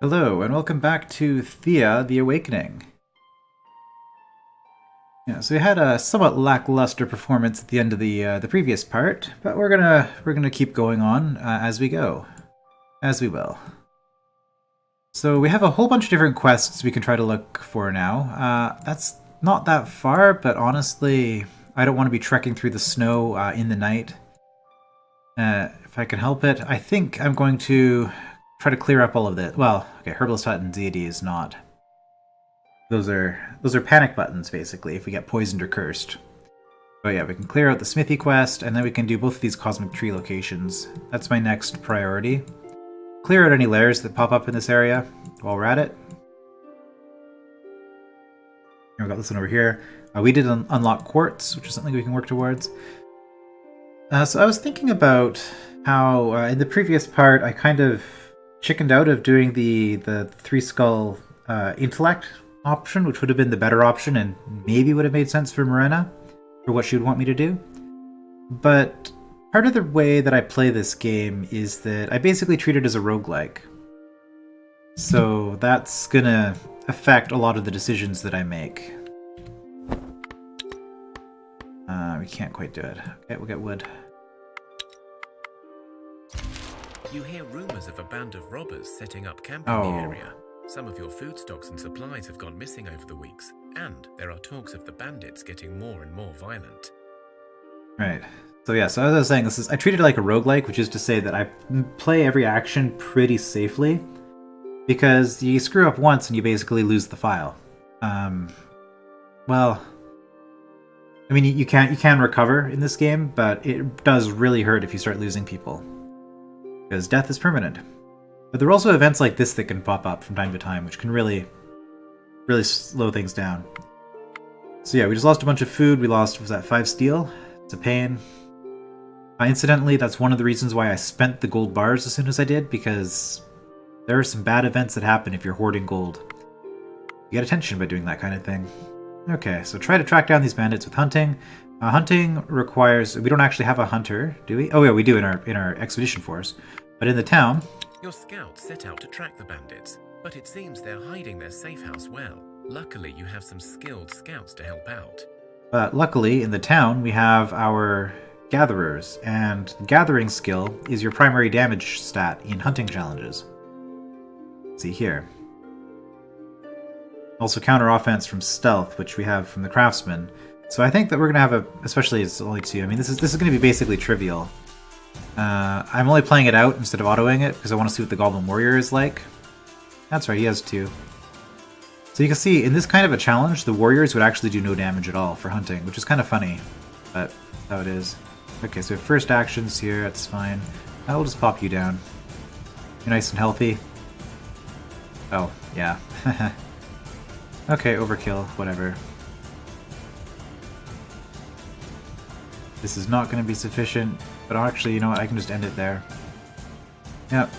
Hello, and welcome back to Thea, the Awakening. Yeah, so we had a somewhat lackluster performance at the end of the previous part, but we're gonna keep going on as we go, as we will. So we have a whole bunch of different quests we can try to look for now. That's not that far, but honestly, I don't want to be trekking through the snow in the night. If I can help it, I think I'm going to try to clear up all of this. Well, okay, Herbalist Hut and Deity is not. Those are panic buttons, basically, if we get poisoned or cursed. But yeah, we can clear out the Smithy quest, and then we can do both of these Cosmic Tree locations. That's my next priority. Clear out any lairs that pop up in this area while we're at it. And we got this one over here. We did unlock Quartz, which is something we can work towards. So I was thinking about how in the previous part I kind of chickened out of doing the three skull intellect option, which would have been the better option and maybe would have made sense for Morena for what she would want me to do. But part of the way that I play this game is that I basically treat it as a roguelike. So that's gonna affect a lot of the decisions that I make. We can't quite do it. Okay, we'll get wood. You hear rumors of a band of robbers setting up camp in the area. Some of your food stocks and supplies have gone missing over the weeks, and there are talks of the bandits getting more and more violent. Right. So yeah, so as I was saying, I treat it like a roguelike, which is to say that I play every action pretty safely, because you screw up once and you basically lose the file. Well, I mean, you can recover in this game, but it does really hurt if you start losing people, because death is permanent. But there are also events like this that can pop up from time to time, which can really slow things down. So yeah, we just lost a bunch of food. We lost, was that 5 steel? It's a pain. Incidentally, that's one of the reasons why I spent the gold bars as soon as I did, because there are some bad events that happen if you're hoarding gold. You get attention by doing that kind of thing. Okay, so try to track down these bandits with hunting. Hunting requires... We don't actually have a hunter, do we? Oh yeah, we do in our expedition force. But in the town... Your scouts set out to track the bandits, but it seems they're hiding their safe house well. Luckily, you have some skilled scouts to help out. But luckily, in the town, we have our gatherers, and gathering skill is your primary damage stat in hunting challenges. Let's see here. Also counter offense from stealth, which we have from the craftsman. So I think that we're gonna have especially it's only 2. I mean, this is gonna be basically trivial. I'm only playing it out instead of autoing it because I want to see what the Goblin Warrior is like. That's right, he has 2. So you can see, in this kind of a challenge, the warriors would actually do no damage at all for hunting, which is kind of funny, but that's how it is. Okay, so first actions here, that's fine. I'll just pop you down. You're nice and healthy. Oh, yeah. Okay, overkill, whatever. This is not going to be sufficient, but actually, you know what, I can just end it there. Yep.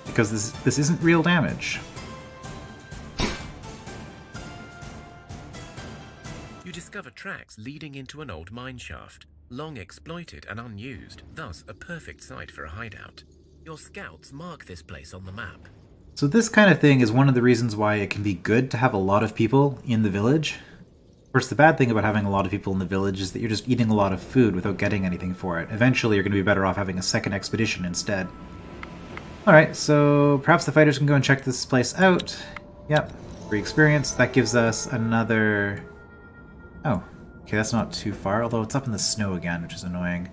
Because this isn't real damage. You discover tracks leading into an old mine shaft, long exploited and unused, thus a perfect site for a hideout. Your scouts mark this place on the map. So this kind of thing is one of the reasons why it can be good to have a lot of people in the village. Of course, the bad thing about having a lot of people in the village is that you're just eating a lot of food without getting anything for it. Eventually, you're going to be better off having a second expedition instead. Alright, so perhaps the fighters can go and check this place out. Yep, free experience. That gives us another... Oh, okay, that's not too far, although it's up in the snow again, which is annoying.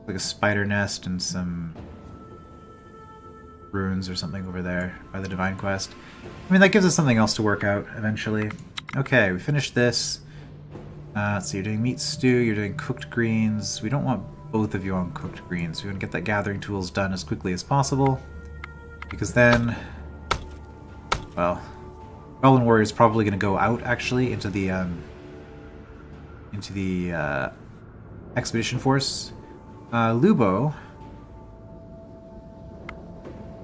Like a spider nest and some ruins or something over there by the Divine Quest. I mean, that gives us something else to work out eventually. Okay, we finished this. So you're doing meat stew, you're doing cooked greens. We don't want both of you on cooked greens. We want to get that gathering tools done as quickly as possible. Because then, well, Goblin Warrior is probably going to go out, actually, into the expedition force. Lubo.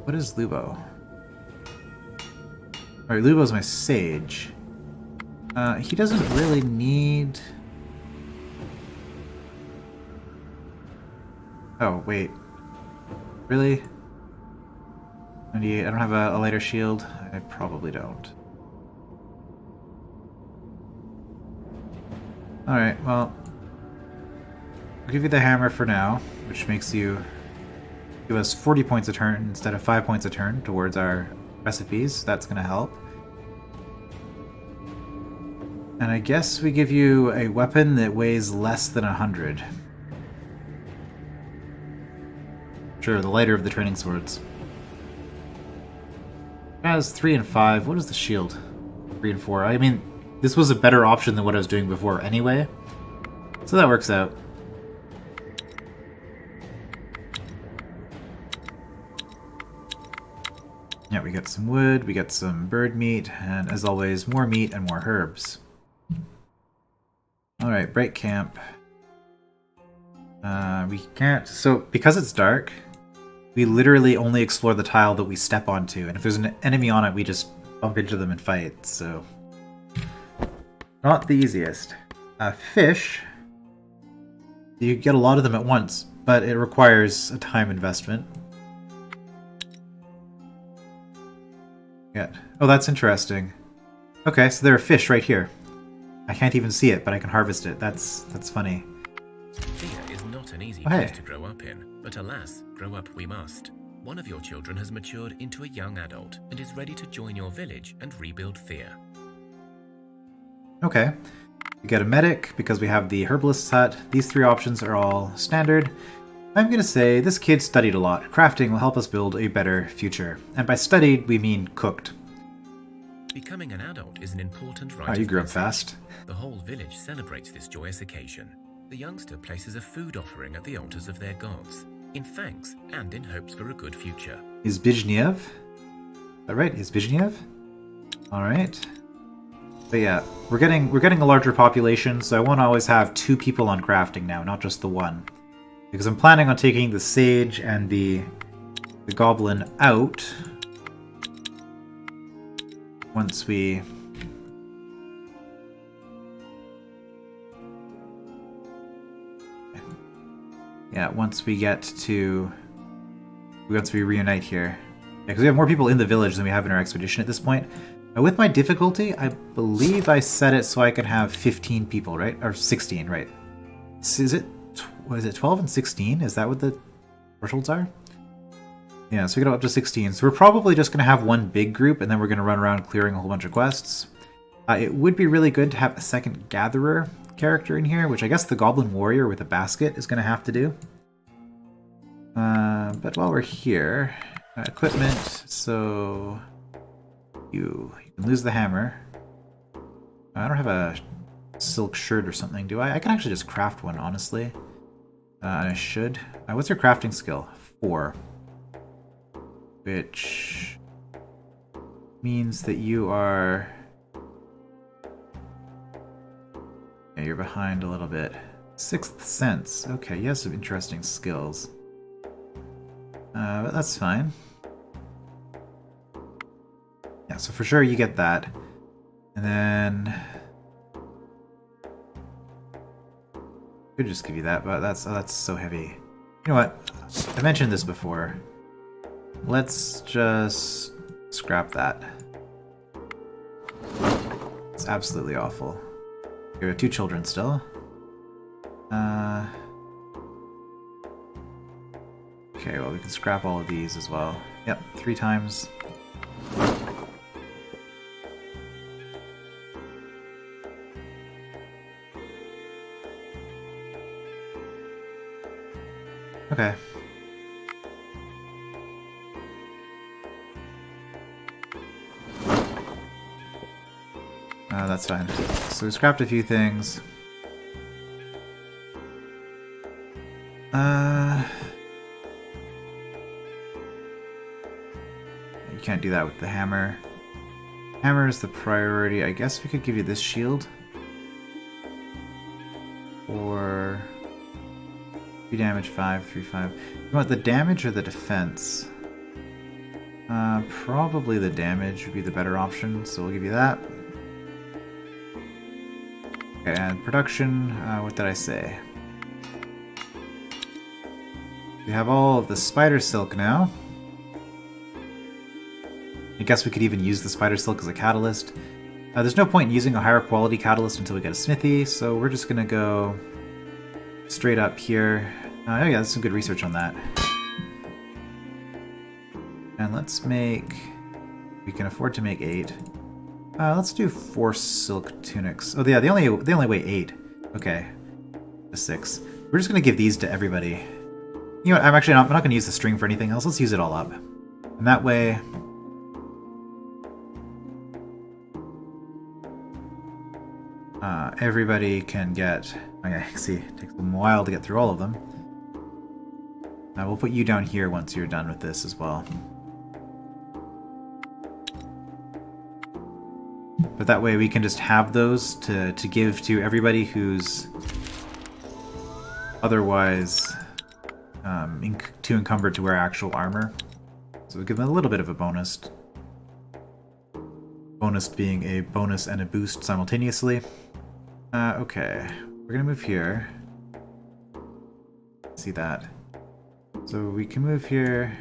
What is Lubo? Alright, Lubo's my sage. He doesn't really need... Oh, wait. Really? 98. I don't have a lighter shield. I probably don't. Alright, well, I'll give you the hammer for now, which makes you give us 40 points a turn instead of 5 points a turn towards our recipes. That's going to help. And I guess we give you a weapon that weighs less than 100. Sure, the lighter of the training swords. It has 3 and 5. What is the shield? 3 and 4. I mean, this was a better option than what I was doing before anyway. So that works out. Yeah, we got some wood, we got some bird meat, and as always, more meat and more herbs. Alright, break camp. We can't... So, because it's dark, we literally only explore the tile that we step onto, and if there's an enemy on it, we just bump into them and fight, so... Not the easiest. Fish. You get a lot of them at once, but it requires a time investment. Yeah. Oh, that's interesting. Okay, so there are fish right here. I can't even see it, but I can harvest it. That's funny. Thea is not an easy place to grow up in, but alas, grow up we must. One of your children has matured into a young adult and is ready to join your village and rebuild Thea. Okay. We get a medic because we have the herbalist's hut. These 3 options are all standard. I'm going to say this kid studied a lot. Crafting will help us build a better future. And by studied, we mean cooked. Becoming an adult is an important rite. Oh, you grew up fast. The whole village celebrates this joyous occasion. The youngster places a food offering at the altars of their gods, in thanks and in hopes for a good future. Is Bizhniev? Is that right? Is Bizhniev? Alright. But yeah, we're getting a larger population, so I won't always have 2 people on crafting now, not just the 1. Because I'm planning on taking the sage and the goblin out once we... Yeah, once we reunite here. Yeah, because we have more people in the village than we have in our expedition at this point. With my difficulty, I believe I set it so I can have 15 people, right? Or 16, right? Is it 12 and 16? Is that what the thresholds are? Yeah, so we go up to 16. So we're probably just going to have one big group, and then we're going to run around clearing a whole bunch of quests. It would be really good to have a second gatherer character in here, which I guess the Goblin Warrior with a basket is going to have to do. But while we're here, equipment, so you can lose the hammer. I don't have a silk shirt or something, do I? I can actually just craft one, honestly. I should. What's your crafting skill? 4. Which means that you are... Yeah, you're behind a little bit. 6th sense. Okay, you have some interesting skills. But that's fine. Yeah, so for sure you get that. And then... could just give you that, but that's so heavy. You know what? I mentioned this before. Let's just scrap that. It's absolutely awful. We have 2 children still. Okay, well we can scrap all of these as well. Yep, 3 times. Okay. That's fine. So we scrapped a few things. You can't do that with the hammer. Hammer is the priority. I guess we could give you this shield. Or 3 damage, 5, 3, 5. You want the damage or the defense? Probably the damage would be the better option, so we'll give you that. Okay, and production, what did I say? We have all of the spider silk now. I guess we could even use the spider silk as a catalyst. There's no point in using a higher quality catalyst until we get a smithy, so we're just gonna go straight up here. Oh yeah, there's some good research on that. And let's make... we can afford to make 8. Let's do 4 silk tunics. Oh yeah, they only weigh 8. Okay, 6. We're just gonna give these to everybody. You know what? I'm not gonna use the string for anything else. Let's use it all up, and that way. Everybody can get... okay, see, it takes them a while to get through all of them. We'll put you down here once you're done with this as well. But that way we can just have those to give to everybody who's otherwise too encumbered to wear actual armor. So we'll give them a little bit of a bonus. Bonus being a bonus and a boost simultaneously. Okay, we're gonna move here. See that. So we can move here.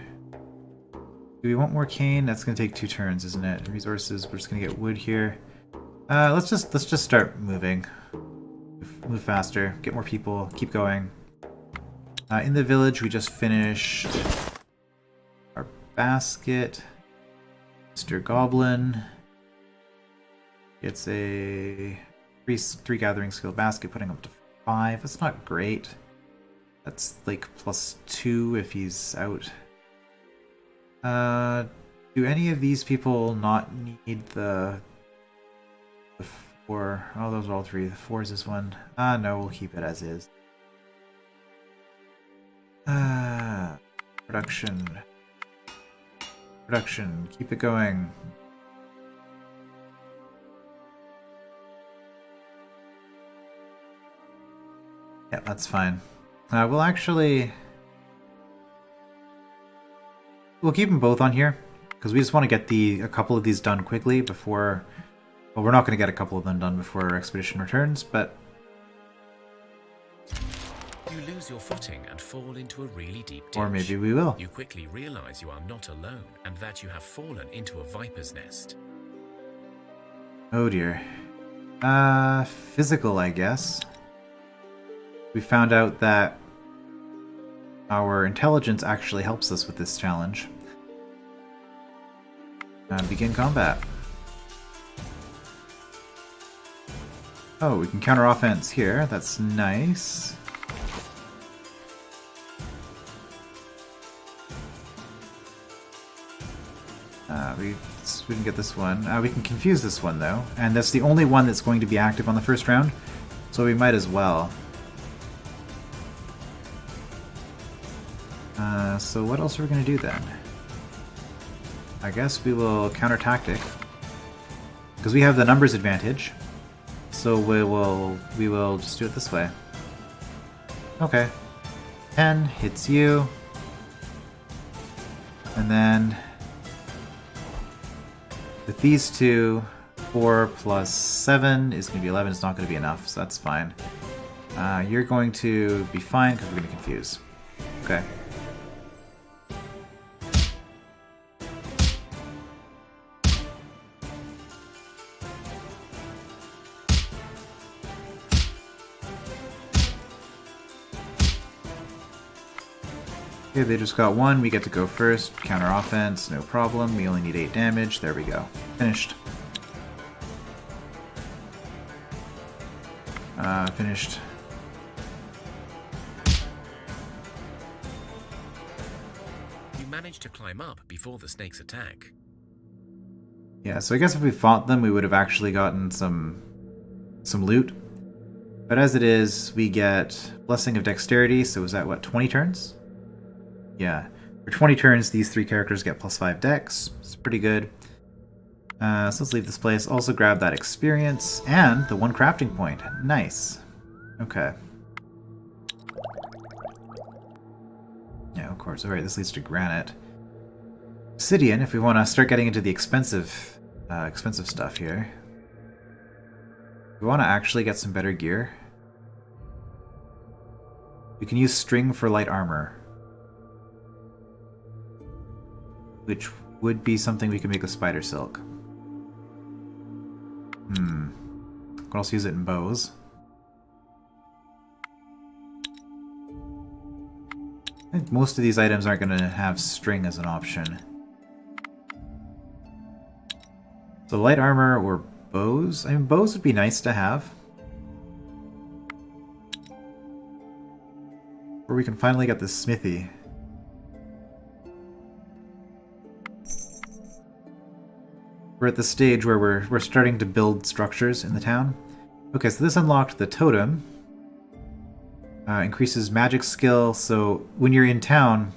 Do we want more cane? That's gonna take 2 turns, isn't it? Resources, we're just gonna get wood here. Let's just start moving. Move faster, get more people, keep going. In the village, we just finished our basket. Mr. Goblin gets a 3 gathering skill basket, putting up to 5. That's not great. That's like +2 if he's out. Do any of these people not need the 4? Oh, those are all 3. The 4 is this one. No, we'll keep it as is. Production. Production. Keep it going. Yeah, that's fine. We'll keep them both on here because we just want to get a couple of these done quickly before. Well, we're not going to get a couple of them done before our expedition returns, but You lose your footing and fall into a really deep ditch. or maybe we will. You quickly realize you are not alone and that you have fallen into a viper's nest. Oh dear. Physical, I guess. We found out that our intelligence actually helps us with this challenge. Begin combat. Oh, we can counter offense here. That's nice. We didn't get this one. We can confuse this one though, and that's the only one that's going to be active on the first round, so we might as well. So what else are we going to do then? I guess we will counter tactic because we have the numbers advantage. So we will just do it this way. Okay, 10 hits you, and then with these two, 4 plus 7 is going to be 11. It's not going to be enough, so that's fine. You're going to be fine because we're going to confuse. Okay. Okay, they just got 1. We get to go first. Counter offense, no problem. We only need 8 damage. There we go. Finished. Finished. You managed to climb up before the snake's attack. Yeah, so I guess if we fought them, we would have actually gotten some loot. But as it is, we get Blessing of Dexterity, so is that, what, 20 turns? Yeah. For 20 turns, these 3 characters get +5 dex. It's pretty good. So let's leave this place. Also grab that experience and the 1 crafting point. Nice. Okay. Yeah, of course. Alright, this leads to granite. Obsidian, if we want to start getting into the expensive stuff here. We want to actually get some better gear. We can use string for light armor, which would be something we could make with spider silk. Could also use it in bows. I think most of these items aren't going to have string as an option. So light armor or bows? I mean, bows would be nice to have. Or we can finally get this smithy. We're at the stage where we're starting to build structures in the town. Okay, so this unlocked the totem. Increases magic skill, so when you're in town,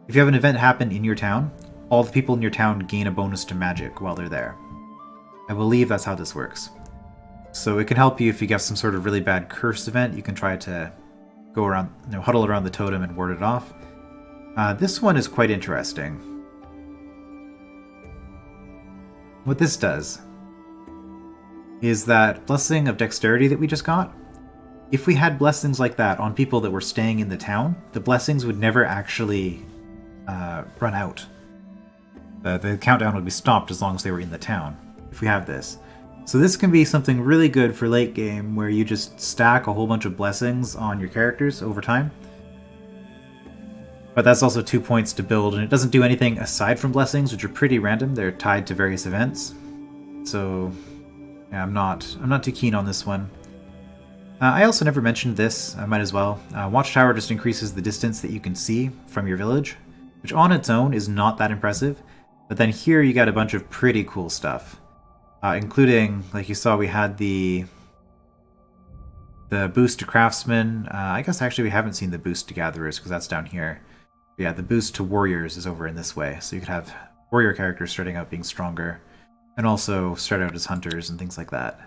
if you have an event happen in your town, all the people in your town gain a bonus to magic while they're there. I believe that's how this works. So it can help you if you get some sort of really bad curse event, you can try to go around, huddle around the totem and ward it off. This one is quite interesting. What this does is that blessing of dexterity that we just got, if we had blessings like that on people that were staying in the town, the blessings would never actually run out. The countdown would be stopped as long as they were in the town, if we have this. So this can be something really good for late game, where you just stack a whole bunch of blessings on your characters over time. But that's also 2 points to build, and it doesn't do anything aside from blessings, which are pretty random. They're tied to various events. So yeah, I'm not too keen on this one. I also never mentioned this, I might as well. Watchtower just increases the distance that you can see from your village, which on its own is not that impressive, but then here you got a bunch of pretty cool stuff. Including, like you saw, we had the boost to craftsmen. I guess actually we haven't seen the boost to gatherers, because that's down here. But yeah, the boost to warriors is over in this way, so you could have warrior characters starting out being stronger, and also start out as hunters and things like that.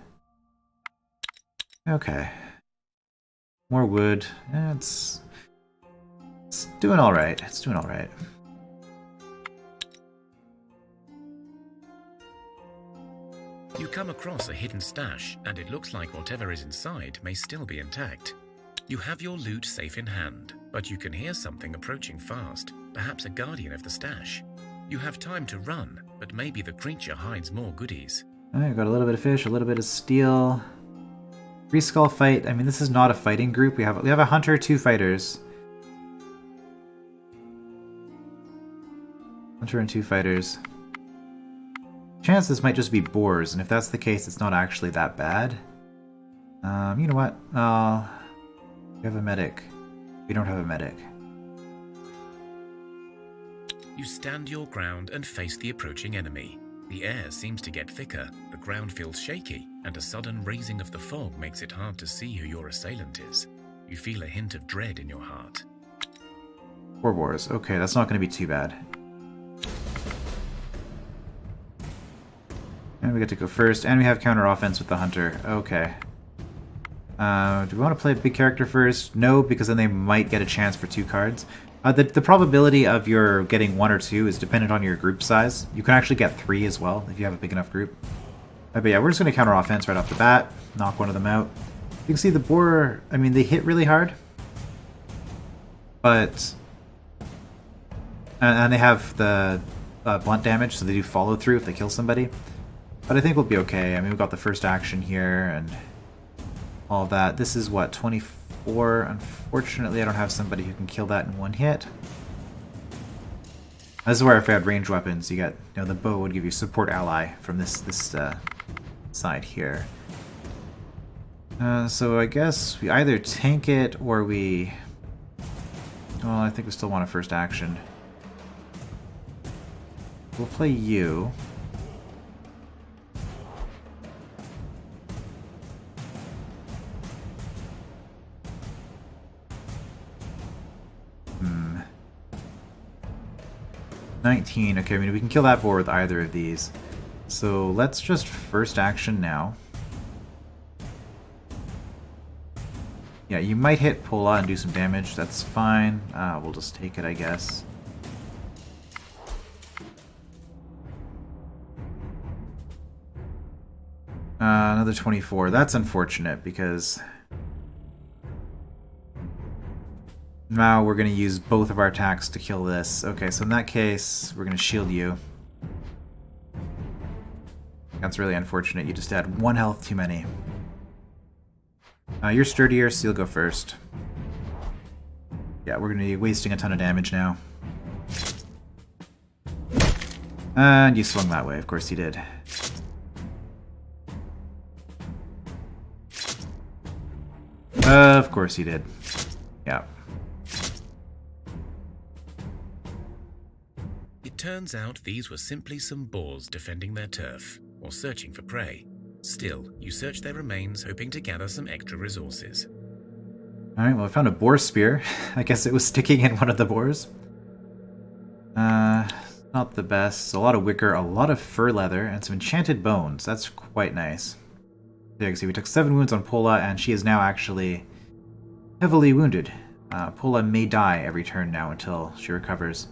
Okay. More wood. It's doing alright. It's doing alright. You come across a hidden stash, and it looks like whatever is inside may still be intact. You have your loot safe in hand, but you can hear something approaching fast, perhaps a guardian of the stash. You have time to run, but maybe the creature hides more goodies. Alright, got a little bit of fish, a little bit of steel. 3 skull fight. I mean, this is not a fighting group. We have a hunter, 2 fighters. Hunter and 2 fighters. Chances might just be boars, and if that's the case, it's not actually that bad. You know what? We have a medic. We don't have a medic. You stand your ground and face the approaching enemy. The air seems to get thicker, the ground feels shaky, and a sudden raising of the fog makes it hard to see who your assailant is. You feel a hint of dread in your heart. 4 boars. Okay, that's not going to be too bad. And we get to go first, and we have counter offense with the hunter. Okay. Do we want to play a big character first? No, because then they might get a chance for 2 cards. The probability of your getting 1 or 2 is dependent on your group size. You can actually get 3 as well if you have a big enough group. But yeah, we're just going to counter offense right off the bat. Knock one of them out. You can see the boar, I mean, they hit really hard. But... And they have the blunt damage, so they do follow through if they kill somebody. But I think we'll be okay. I mean, we've got the first action here and all of that. This is what, 24? Unfortunately, I don't have somebody who can kill that in 1 hit. This is where if I had ranged weapons, you get, the bow would give you support ally from this side here. So I guess we either tank it or we... Well, I think we still want a first action. We'll play you. Hmm. 19. Okay, I mean, we can kill that boar with either of these. So let's just first action now. Yeah, you might hit Pola and do some damage. That's fine. We'll just take it, I guess. Another 24. That's unfortunate because now we're going to use both of our attacks to kill this. Okay, so in that case, we're going to shield you. That's really unfortunate. You just had 1 health too many. You're sturdier, so you'll go first. Yeah, we're going to be wasting a ton of damage now. And you swung that way, of course you did. Of course you did. Yeah. It turns out these were simply some boars defending their turf, or searching for prey. Still, you search their remains, hoping to gather some extra resources. Alright, well I found a boar spear. I guess it was sticking in one of the boars. Not the best. So a lot of wicker, a lot of fur leather, and some enchanted bones. That's quite nice. There you can see we took 7 wounds on Pola, and she is now actually heavily wounded. Pola may die every turn now until she recovers.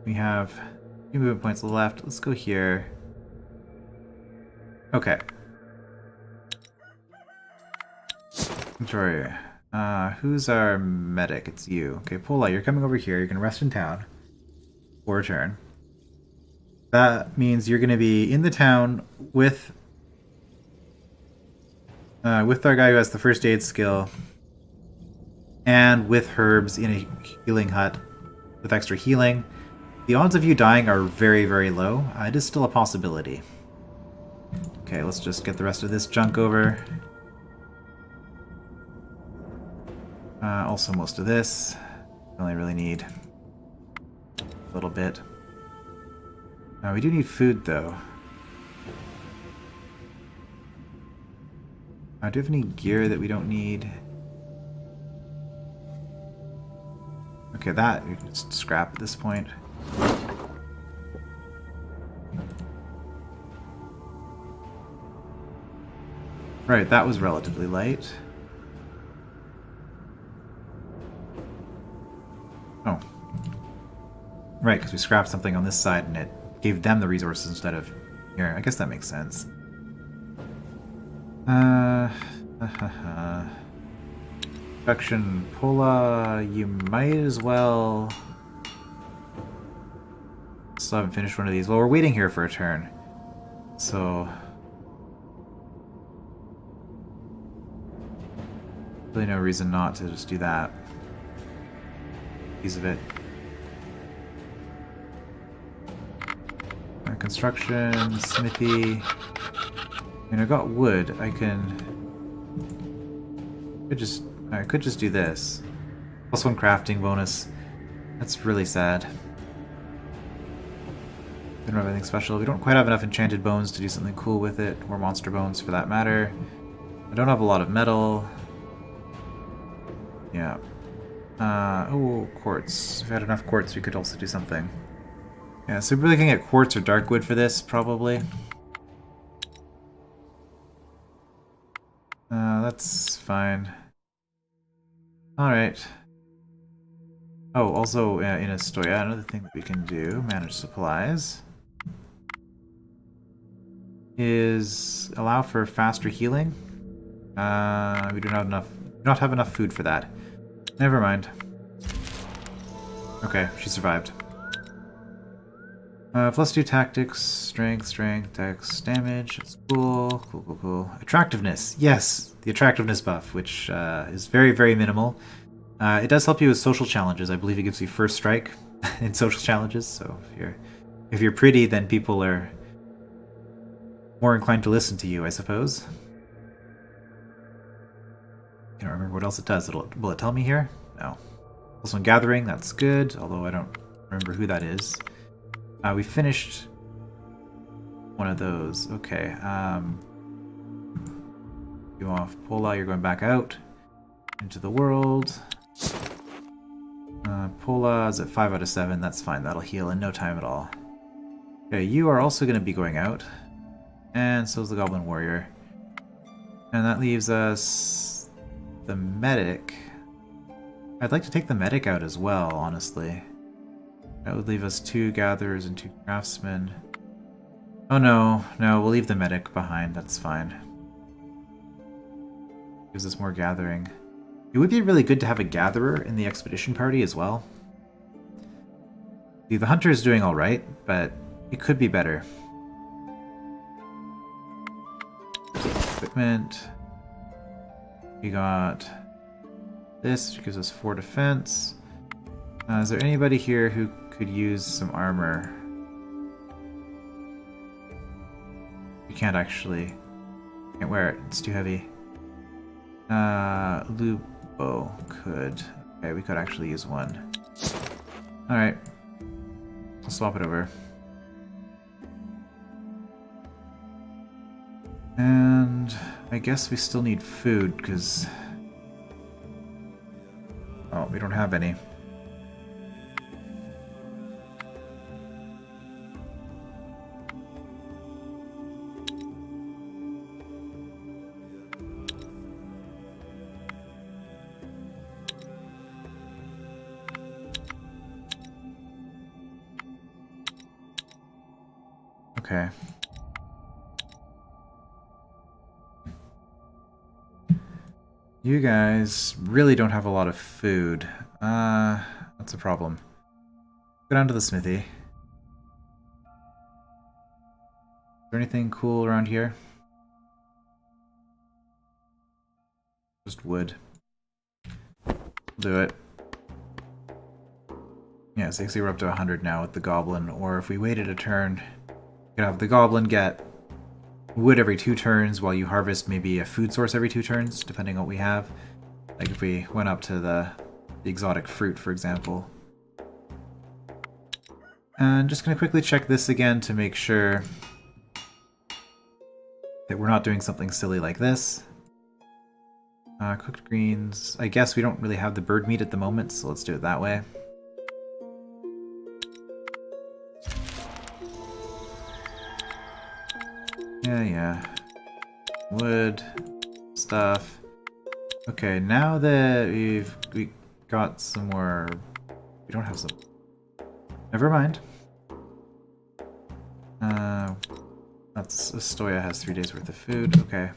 We have a few movement points left. Let's go here. Okay. Victoria. Who's our medic? It's you. Okay, Pola, you're coming over here. You can rest in town for a turn. That means you're going to be in the town with our guy who has the first aid skill, and with herbs in a healing hut with extra healing. The odds of you dying are very, very low. It is still a possibility. Okay, let's just get the rest of this junk over. Also most of this. Only really need a little bit. We do need food, though. Do you have any gear that we don't need? Okay, that you can just scrap at this point. Right, that was relatively light. Oh. Right, because we scrapped something on this side and it gave them the resources instead of here. I guess that makes sense. Production Pola, you might as well... Still haven't finished one of these. Well, we're waiting here for a turn. So... really no reason not to just do that. Piece of it. Construction, smithy. I mean, I got wood. I could just do this. +1 crafting bonus. That's really sad. We don't have anything special. We don't quite have enough enchanted bones to do something cool with it, or monster bones for that matter. I don't have a lot of metal. Yeah. Oh, quartz. If we had enough quartz, we could also do something. Yeah, so we're looking at quartz or dark wood for this, probably. That's fine. Alright. Oh, also in Astoya, another thing that we can do, manage supplies, is allow for faster healing. We do not have enough food for that. Never mind. Okay, she survived. +2 tactics, strength, dex, damage. It's cool. Cool. Attractiveness. Yes, the attractiveness buff, which is very, very minimal. It does help you with social challenges. I believe it gives you first strike in social challenges. So if you're pretty, then people are more inclined to listen to you, I suppose. I can't remember what else it does. Will it tell me here? No. Also in gathering, that's good. Although I don't remember who that is. We finished one of those. Okay. You off Pola, you're going back out into the world. Pola is at 5 out of 7. That's fine. That'll heal in no time at all. Okay, you are also going to be going out. And so is the Goblin Warrior. And that leaves us the medic. I'd like to take the medic out as well, honestly. That would leave us 2 gatherers and 2 craftsmen. Oh no, we'll leave the medic behind, that's fine. Gives us more gathering. It would be really good to have a gatherer in the expedition party as well. See, the hunter is doing alright, but it could be better. movement. We got this, which gives us 4 defense. Is there anybody here who could use some armor? We can't actually. Can't wear it. It's too heavy. Lubo could. Okay, we could actually use one. Alright. I'll swap it over. And I guess we still need food, because... Oh, we don't have any. Okay. You guys really don't have a lot of food. That's a problem. Go down to the smithy. Is there anything cool around here? Just wood. Do it. Yeah, so we're up to 100 now with the goblin, or if we waited a turn, you could have the goblin get wood every 2 turns while you harvest maybe a food source every 2 turns, depending on what we have. Like if we went up to the exotic fruit, for example. And just going to quickly check this again to make sure that we're not doing something silly like this. Cooked greens. I guess we don't really have the bird meat at the moment, so let's do it that way. Yeah. Wood. Stuff. Okay, now that we got some more... We don't have some... Never mind. Astoya has 3 days worth of food. Okay.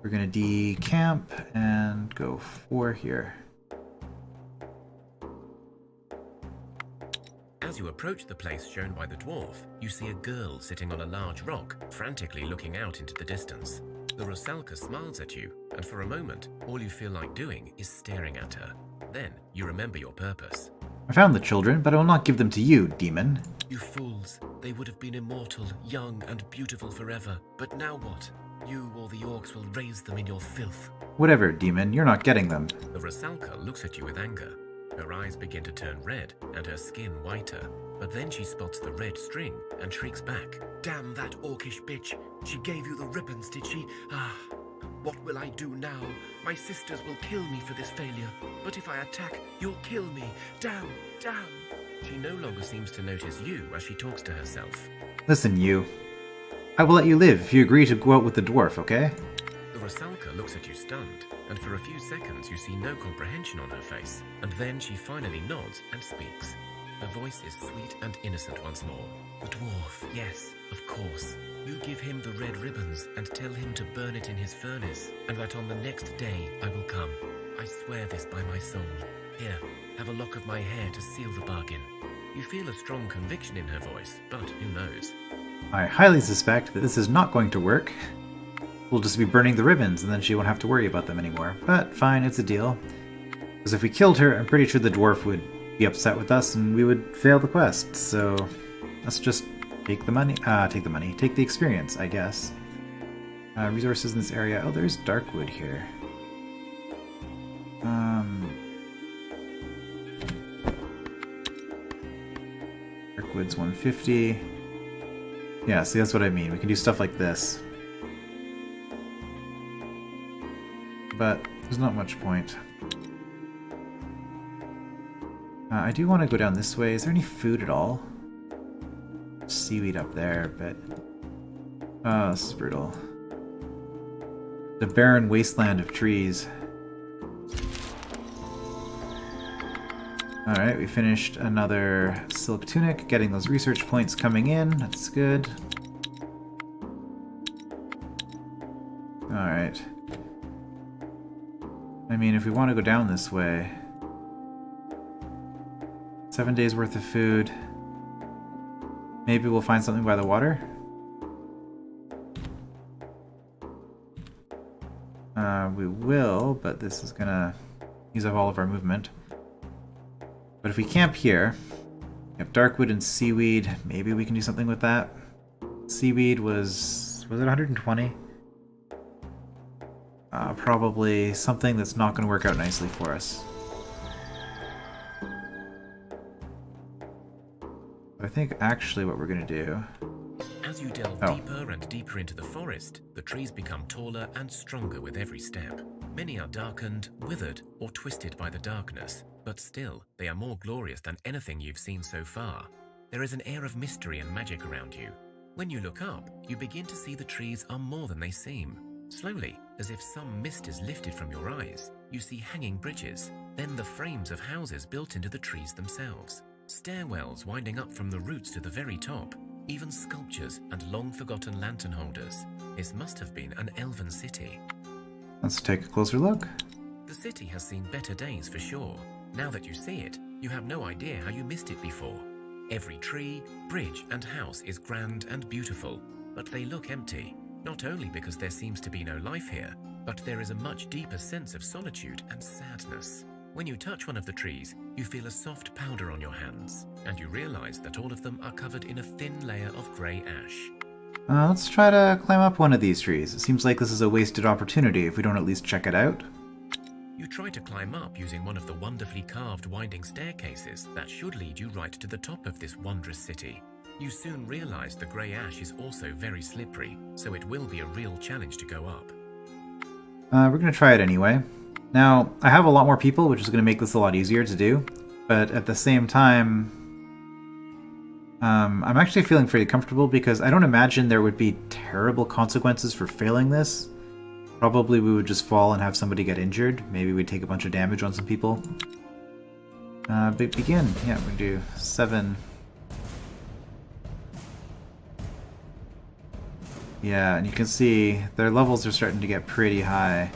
We're gonna decamp and go 4 here. As you approach the place shown by the dwarf, you see a girl sitting on a large rock, frantically looking out into the distance. The Rusalka smiles at you, and for a moment, all you feel like doing is staring at her. Then, you remember your purpose. I found the children, but I will not give them to you, demon. You fools. They would have been immortal, young and beautiful forever. But now what? You or the orcs will raise them in your filth. Whatever, demon. You're not getting them. The Rusalka looks at you with anger. Her eyes begin to turn red, and her skin whiter. But then she spots the red string, and shrieks back. Damn that orcish bitch! She gave you the ribbons, did she? Ah, what will I do now? My sisters will kill me for this failure. But if I attack, you'll kill me. Damn, damn! She no longer seems to notice you as she talks to herself. Listen, you. I will let you live if you agree to go out with the dwarf, okay? The Rusalka looks at you stunned, and for a few seconds you see no comprehension on her face, and then she finally nods and speaks. Her voice is sweet and innocent once more. The dwarf, yes, of course. You give him the red ribbons and tell him to burn it in his furnace, and that on the next day I will come. I swear this by my soul. Here, have a lock of my hair to seal the bargain. You feel a strong conviction in her voice, but who knows? I highly suspect that this is not going to work. We'll just be burning the ribbons, and then she won't have to worry about them anymore. But fine, it's a deal. Because if we killed her, I'm pretty sure the dwarf would be upset with us, and we would fail the quest. So let's just take the money. Take the experience, I guess. Resources in this area. Oh, there's darkwood here. Darkwood's 150. Yeah, see, that's what I mean. We can do stuff like this. But there's not much point. I do want to go down this way. Is there any food at all? Seaweed up there, but... Oh, this is brutal. The barren wasteland of trees. Alright, we finished another silk tunic, getting those research points coming in. That's good. Alright. I mean, if we want to go down this way... 7 days worth of food. Maybe we'll find something by the water? We will, but this is gonna use up all of our movement. But if we camp here, we have darkwood and seaweed. Maybe we can do something with that. Seaweed was it 120? Probably something that's not going to work out nicely for us. But I think actually what we're going to do... As you delve deeper and deeper into the forest, the trees become taller and stronger with every step. Many are darkened, withered, or twisted by the darkness, but still, they are more glorious than anything you've seen so far. There is an air of mystery and magic around you. When you look up, you begin to see the trees are more than they seem. Slowly, as if some mist is lifted from your eyes, you see hanging bridges, then the frames of houses built into the trees themselves, stairwells winding up from the roots to the very top, even sculptures and long-forgotten lantern holders. This must have been an elven city. Let's take a closer look. The city has seen better days for sure. Now that you see it, you have no idea how you missed it before. Every tree, bridge, and house is grand and beautiful, but they look empty. Not only because there seems to be no life here, but there is a much deeper sense of solitude and sadness. When you touch one of the trees, you feel a soft powder on your hands, and you realize that all of them are covered in a thin layer of grey ash. Let's try to climb up one of these trees. It seems like this is a wasted opportunity if we don't at least check it out. You try to climb up using one of the wonderfully carved winding staircases that should lead you right to the top of this wondrous city. You soon realize the grey ash is also very slippery, so it will be a real challenge to go up. We're going to try it anyway. Now, I have a lot more people, which is going to make this a lot easier to do, but at the same time, I'm actually feeling pretty comfortable because I don't imagine there would be terrible consequences for failing this. Probably we would just fall and have somebody get injured. Maybe we'd take a bunch of damage on some people. Begin. Yeah, we're going to do 7... Yeah, and you can see their levels are starting to get pretty high.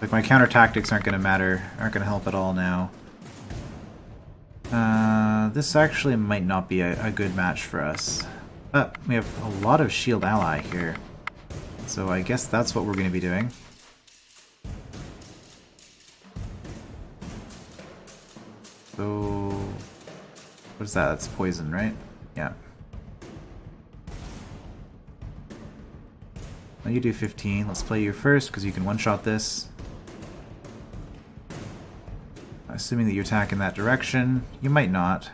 Like, my counter tactics aren't going to matter, aren't going to help at all now. This actually might not be a good match for us. But we have a lot of shield ally here. So I guess that's what we're going to be doing. So... what is that? That's poison, right? Yeah. Well, you do 15. Let's play you first, because you can one-shot this. Assuming that you attack in that direction. You might not.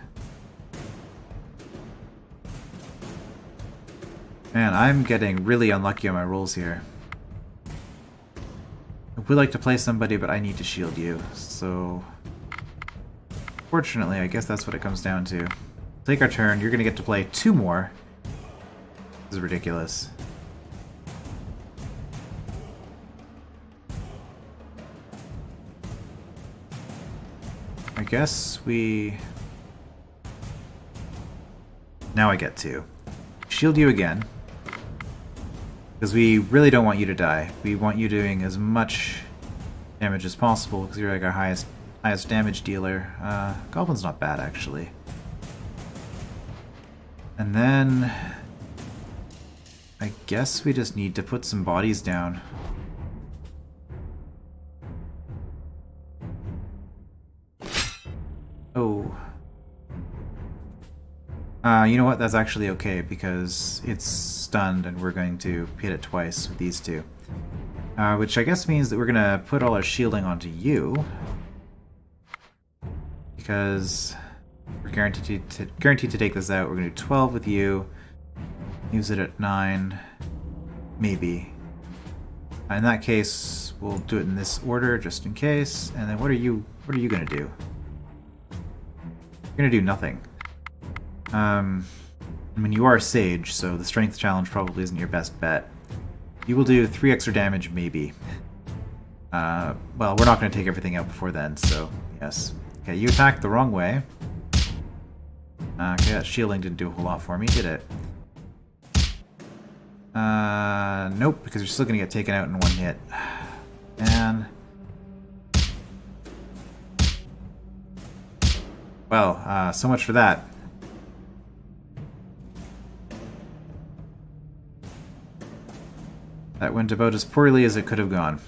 Man, I'm getting really unlucky on my rolls here. I would like to play somebody, but I need to shield you, so... fortunately, I guess that's what it comes down to. Take our turn, you're gonna get to play 2 more. This is ridiculous. I guess we... now I get to. Shield you again. Because we really don't want you to die. We want you doing as much damage as possible, because you're like our highest damage dealer. Goblin's not bad, actually. And then... I guess we just need to put some bodies down. Oh. You know what? That's actually okay, because it's stunned and we're going to hit it twice with these two. Which I guess means that we're going to put all our shielding onto you. Because we're guaranteed to take this out. We're going to do 12 with you. Use it at 9. Maybe. In that case, we'll do it in this order, just in case. And then what are you going to do? You're going to do nothing. I mean, you are a sage, so the strength challenge probably isn't your best bet. You will do 3 extra damage, maybe. Well, we're not going to take everything out before then, so yes. Okay, you attacked the wrong way. Okay, that shielding didn't do a whole lot for me, did it? Nope, because you're still going to get taken out in 1 hit. And... well, so much for that. That went about as poorly as it could have gone.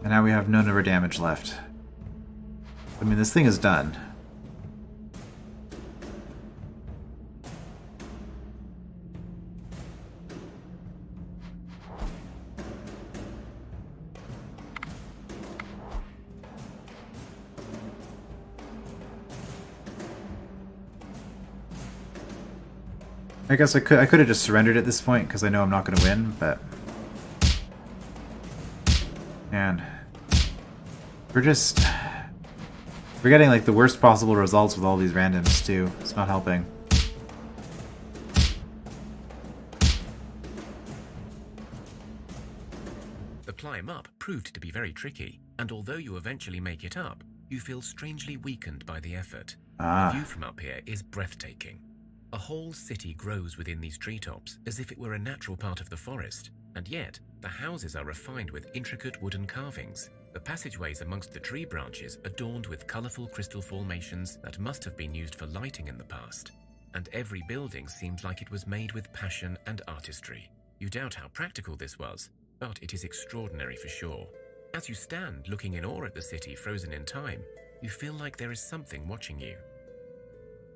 And now we have no number damage left. I mean, this thing is done. I guess I could have just surrendered at this point because I know I'm not going to win, but man, we're getting like the worst possible results with all these randoms too. It's not helping. The climb up proved to be very tricky, and although you eventually make it up, you feel strangely weakened by the effort. The view from up here is breathtaking. A whole city grows within these treetops as if it were a natural part of the forest, and yet the houses are refined with intricate wooden carvings. The passageways amongst the tree branches adorned with colourful crystal formations that must have been used for lighting in the past. And every building seems like it was made with passion and artistry. You doubt how practical this was, but it is extraordinary for sure. As you stand looking in awe at the city frozen in time, you feel like there is something watching you.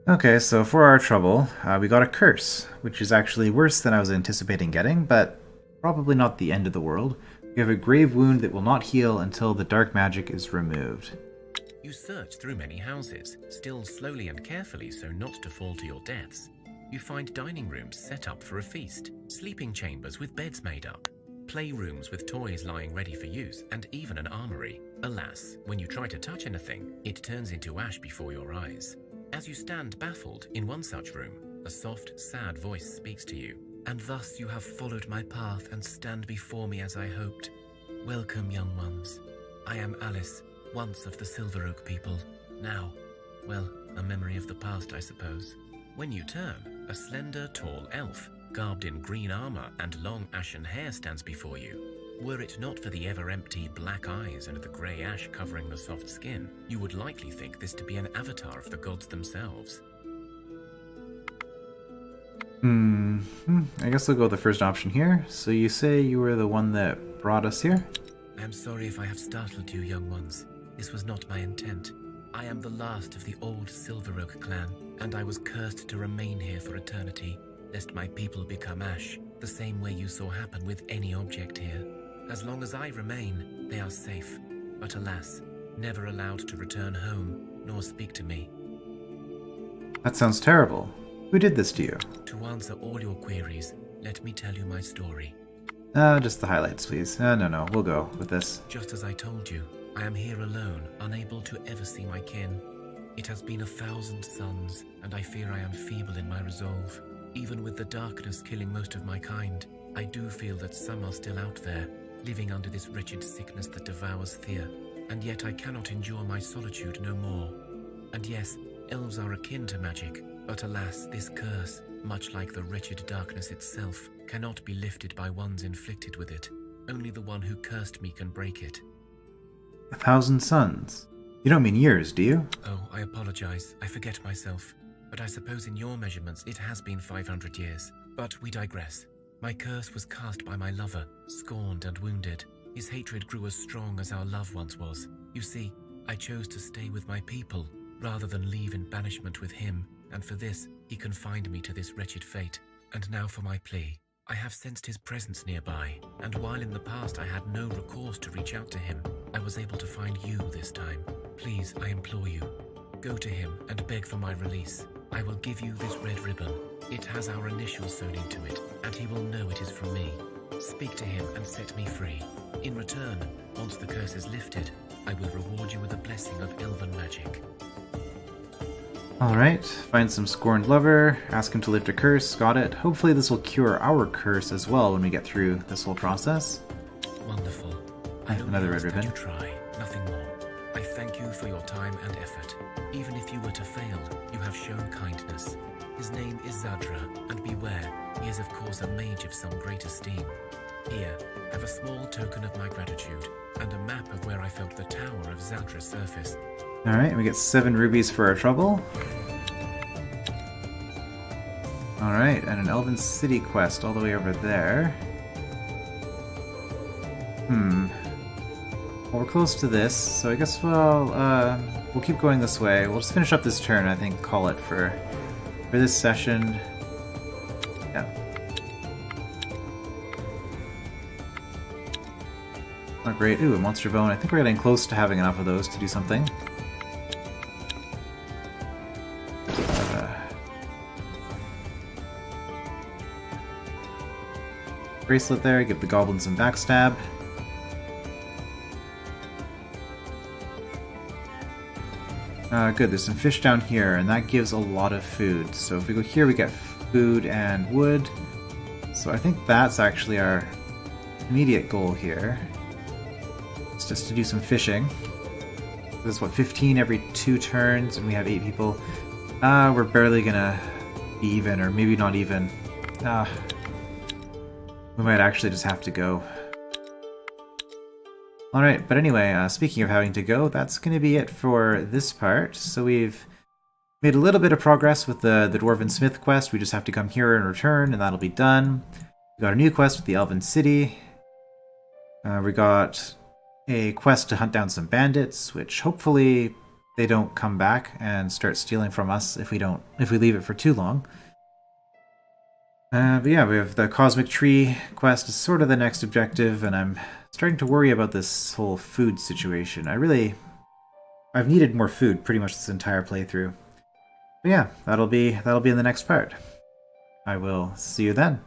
Okay, so for our trouble, we got a curse, which is actually worse than I was anticipating getting, but probably not the end of the world. We have a grave wound that will not heal until the dark magic is removed. You search through many houses, still slowly and carefully so not to fall to your deaths. You find dining rooms set up for a feast, sleeping chambers with beds made up, playrooms with toys lying ready for use, and even an armory. Alas, when you try to touch anything, it turns into ash before your eyes. As you stand baffled in one such room, a soft, sad voice speaks to you. And thus you have followed my path and stand before me as I hoped. Welcome, young ones. I am Alice, once of the Silver Oak people. Now, well, a memory of the past, I suppose. When you turn, a slender, tall elf, garbed in green armor and long ashen hair stands before you. Were it not for the ever-empty black eyes and the grey ash covering the soft skin, you would likely think this to be an avatar of the gods themselves. I guess I'll go with the first option here. So you say you were the one that brought us here? I am sorry if I have startled you, young ones. This was not my intent. I am the last of the old Silver Oak clan, and I was cursed to remain here for eternity, lest my people become ash, the same way you saw happen with any object here. As long as I remain, they are safe, but alas, never allowed to return home, nor speak to me. That sounds terrible. Who did this to you? To answer all your queries, let me tell you my story. Just the highlights, please. No, we'll go with this. Just as I told you, I am here alone, unable to ever see my kin. It has been 1,000 suns, and I fear I am feeble in my resolve. Even with the darkness killing most of my kind, I do feel that some are still out there, living under this wretched sickness that devours Thea, and yet I cannot endure my solitude no more. And yes, elves are akin to magic, but alas, this curse, much like the wretched darkness itself, cannot be lifted by ones inflicted with it. Only the one who cursed me can break it. 1,000 suns? You don't mean years, do you? Oh, I apologize. I forget myself. But I suppose in your measurements it has been 500 years. But we digress. My curse was cast by my lover, scorned and wounded. His hatred grew as strong as our love once was. You see, I chose to stay with my people, rather than leave in banishment with him, and for this, he confined me to this wretched fate. And now for my plea. I have sensed his presence nearby, and while in the past I had no recourse to reach out to him, I was able to find you this time. Please, I implore you, go to him and beg for my release. I will give you this red ribbon. It has our initials sewn into it, and he will know it is from me. Speak to him and set me free. In return, once the curse is lifted, I will reward you with a blessing of elven magic. Alright, find some scorned lover, ask him to lift a curse, got it. Hopefully this will cure our curse as well when we get through this whole process. Wonderful. Another red ribbon. You try, nothing more. I thank you for your time and effort. Even if you were to fail, you have shown kindness. His name is Zadra, and beware, he is of course a mage of some great esteem. Here, have a small token of my gratitude, and a map of where I felt the tower of Zadra surface. Alright, we get 7 rubies for our trouble. Alright, and an Elven City quest all the way over there. Well, we're close to this, so I guess we'll keep going this way. We'll just finish up this turn, I think, call it for this session. Yeah. Oh, great. Ooh, a monster bone. I think we're getting close to having enough of those to do something. Bracelet there, give the goblin some backstab. Good, there's some fish down here, and that gives a lot of food. So if we go here, we get food and wood. So I think that's actually our immediate goal here. It's just to do some fishing. This is what, 15 every 2 turns, and we have 8 people. We're barely gonna be even, or maybe not even. We might actually just have to go. Alright, but anyway, speaking of having to go, that's going to be it for this part. So we've made a little bit of progress with the Dwarven Smith quest. We just have to come here and return, and that'll be done. We got a new quest with the Elven City. We got a quest to hunt down some bandits, which hopefully they don't come back and start stealing from us if we leave it for too long. But yeah, we have the Cosmic Tree quest is sort of the next objective, and I'm starting to worry about this whole food situation. I've needed more food pretty much this entire playthrough. But yeah, that'll be in the next part. I will see you then.